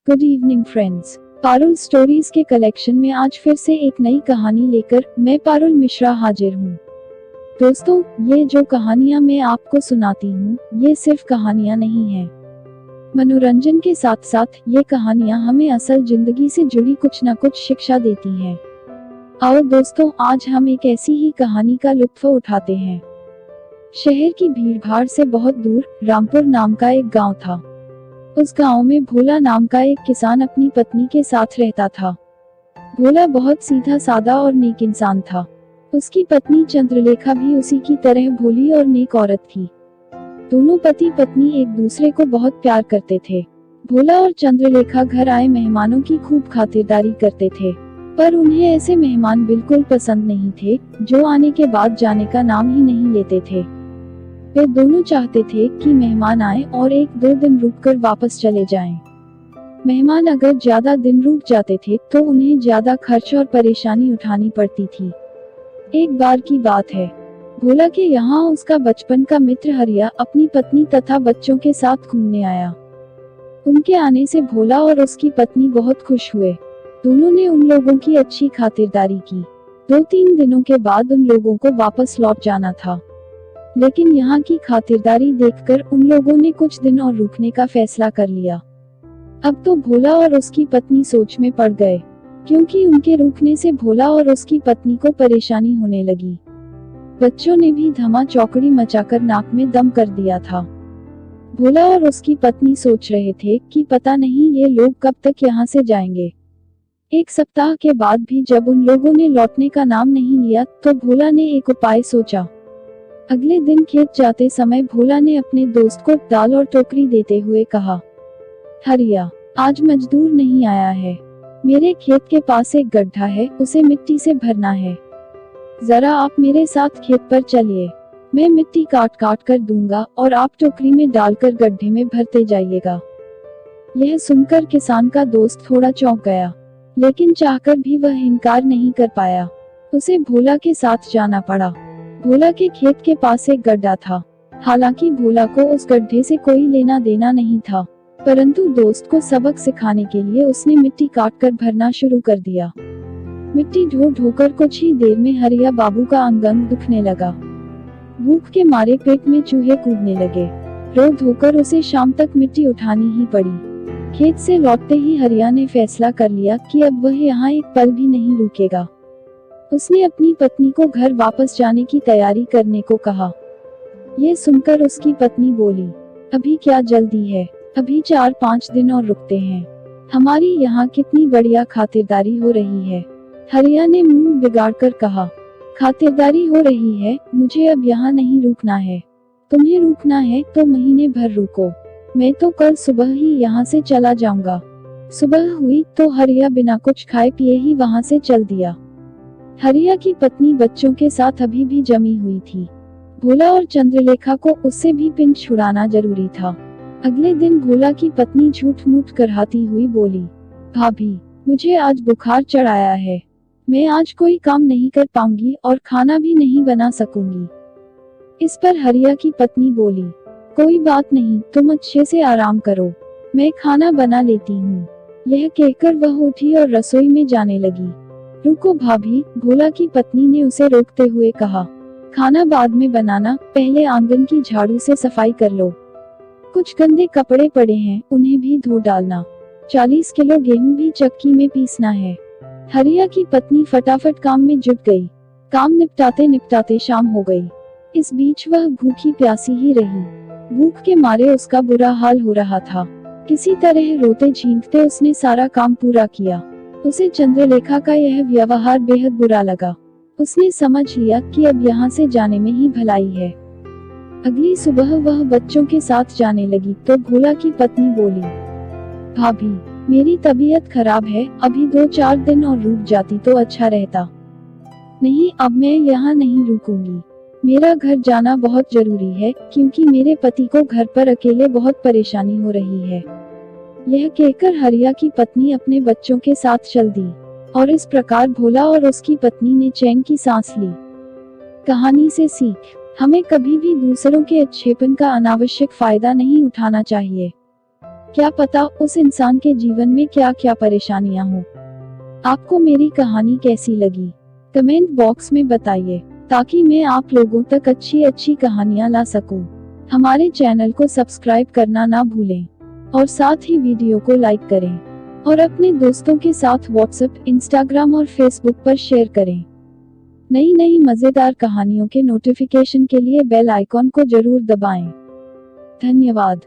Good evening friends. Parul stories के collection में आज फिर से एक नई कहानी लेकर मैं पारुल मिश्रा हाजिर हूँ। दोस्तों, ये जो कहानियाँ मैं आपको सुनाती हूँ ये सिर्फ कहानियाँ नहीं हैं। मनोरंजन के साथ साथ ये कहानियाँ हमें असल जिंदगी से जुड़ी कुछ न कुछ शिक्षा देती हैं। आओ दोस्तों, आज हम एक ऐसी ही कहानी का लुत्फ उठाते हैं। शहर की भीड़भाड़ से बहुत दूर रामपुर नाम का एक गाँव था। उस गांव में भोला नाम का एक किसान अपनी पत्नी के साथ रहता था। भोला बहुत सीधा सादा और नेक इंसान था। उसकी पत्नी चंद्रलेखा भी उसी की तरह भोली और नेक औरत थी। दोनों पति पत्नी एक दूसरे को बहुत प्यार करते थे। भोला और चंद्रलेखा घर आए मेहमानों की खूब खातिरदारी करते थे, पर उन्हें ऐसे मेहमान बिल्कुल पसंद नहीं थे जो आने के बाद जाने का नाम ही नहीं लेते थे। वे दोनों चाहते थे कि मेहमान आए और 1-2 दिन रुककर वापस चले जाएं। मेहमान अगर ज्यादा दिन रुक जाते थे तो उन्हें ज्यादा खर्च और परेशानी उठानी पड़ती थी। एक बार की बात है, भोला के यहाँ उसका बचपन का मित्र हरिया अपनी पत्नी तथा बच्चों के साथ घूमने आया। उनके आने से भोला और उसकी पत्नी बहुत खुश हुए। दोनों ने उन लोगों की अच्छी खातिरदारी की। 2-3 दिनों के बाद उन लोगों को वापस लौट जाना था, लेकिन यहाँ की खातिरदारी देखकर उन लोगों ने कुछ दिन और रुकने का फैसला कर लिया। अब तो भोला और उसकी पत्नी सोच में पड़ गए, क्योंकि उनके रुकने से भोला और उसकी पत्नी को परेशानी होने लगी। बच्चों ने भी धमा चौकड़ी मचाकर नाक में दम कर दिया था। भोला और उसकी पत्नी सोच रहे थे कि पता नहीं ये लोग कब तक यहाँ से जाएंगे। 1 सप्ताह के बाद भी जब उन लोगों ने लौटने का नाम नहीं लिया तो भोला ने एक उपाय सोचा। अगले दिन खेत जाते समय भोला ने अपने दोस्त को दाल और टोकरी देते हुए कहा, हरिया, आज मजदूर नहीं आया है। मेरे खेत के पास एक गड्ढा है, उसे मिट्टी से भरना है। जरा आप मेरे साथ खेत पर चलिए। मैं मिट्टी काट काट कर दूंगा और आप टोकरी में डालकर गड्ढे में भरते जाइएगा। यह सुनकर किसान का दोस्त थोड़ा चौंक गया, लेकिन चाहकर भी वह इनकार नहीं कर पाया। उसे भोला के साथ जाना पड़ा। भोला के खेत के पास एक गड्ढा था। हालांकि भोला को उस गड्ढे से कोई लेना देना नहीं था, परंतु दोस्त को सबक सिखाने के लिए उसने मिट्टी काट कर भरना शुरू कर दिया। मिट्टी ढो ढोकर कुछ ही देर में हरिया बाबू का अंग अंग दुखने लगा। भूख के मारे पेट में चूहे कूदने लगे। रो धोकर उसे शाम तक मिट्टी उठानी ही पड़ी। खेत से लौटते ही हरिया ने फैसला कर लिया कि अब वह यहाँ एक पल भी नहीं रुकेगा। उसने अपनी पत्नी को घर वापस जाने की तैयारी करने को कहा। ये सुनकर उसकी पत्नी बोली, अभी क्या जल्दी है, अभी 4-5 दिन और रुकते हैं। हमारी यहाँ कितनी बढ़िया खातिरदारी हो रही है। हरिया ने मुंह बिगाड़कर कहा, खातिरदारी हो रही है, मुझे अब यहाँ नहीं रुकना है। तुम्हें रुकना है तो महीने भर रुको, मैं तो कल सुबह ही यहाँ से चला जाऊंगा। सुबह हुई तो हरिया बिना कुछ खाए पिए ही वहाँ से चल दिया। हरिया की पत्नी बच्चों के साथ अभी भी जमी हुई थी। भोला और चंद्रलेखा को उससे भी पिंड छुड़ाना जरूरी था। अगले दिन भोला की पत्नी झूठ मूठ कराती हुई बोली, भाभी, मुझे आज बुखार चढ़ आया है। मैं आज कोई काम नहीं कर पाऊंगी और खाना भी नहीं बना सकूंगी। इस पर हरिया की पत्नी बोली, कोई बात नहीं, तुम अच्छे से आराम करो, मैं खाना बना लेती हूँ। यह कहकर वह उठी और रसोई में जाने लगी। रुको भाभी, भोला की पत्नी ने उसे रोकते हुए कहा, खाना बाद में बनाना, पहले आंगन की झाड़ू से सफाई कर लो। कुछ गंदे कपड़े पड़े हैं, उन्हें भी धो डालना। 40 किलो गेहूं भी चक्की में पीसना है। हरिया की पत्नी फटाफट काम में जुट गई। काम निपटाते निपटाते शाम हो गई। इस बीच वह भूखी प्यासी ही रही। भूख के मारे उसका बुरा हाल हो रहा था। किसी तरह रोते झींकते उसने सारा काम पूरा किया। उसे चंद्रलेखा का यह व्यवहार बेहद बुरा लगा। उसने समझ लिया कि अब यहाँ से जाने में ही भलाई है। अगली सुबह वह बच्चों के साथ जाने लगी तो भोला की पत्नी बोली, भाभी, मेरी तबीयत खराब है, अभी 2-4 दिन और रुक जाती तो अच्छा रहता। नहीं, अब मैं यहाँ नहीं रुकूंगी। मेरा घर जाना बहुत जरूरी है, क्योंकि मेरे पति को घर पर अकेले बहुत परेशानी हो रही है। यह कहकर हरिया की पत्नी अपने बच्चों के साथ चल दी और इस प्रकार भोला और उसकी पत्नी ने चैन की सांस ली। कहानी से सीख, हमें कभी भी दूसरों के अच्छेपन का अनावश्यक फायदा नहीं उठाना चाहिए। क्या पता उस इंसान के जीवन में क्या क्या परेशानियां हो। आपको मेरी कहानी कैसी लगी कमेंट बॉक्स में बताइए, ताकि मैं आप लोगों तक अच्छी अच्छी कहानियां ला सकूं। हमारे चैनल को सब्सक्राइब करना ना भूलें और साथ ही वीडियो को लाइक करें और अपने दोस्तों के साथ व्हाट्सएप, इंस्टाग्राम और फेसबुक पर शेयर करें। नई नई मजेदार कहानियों के नोटिफिकेशन के लिए बेल आइकॉन को जरूर दबाएं। धन्यवाद।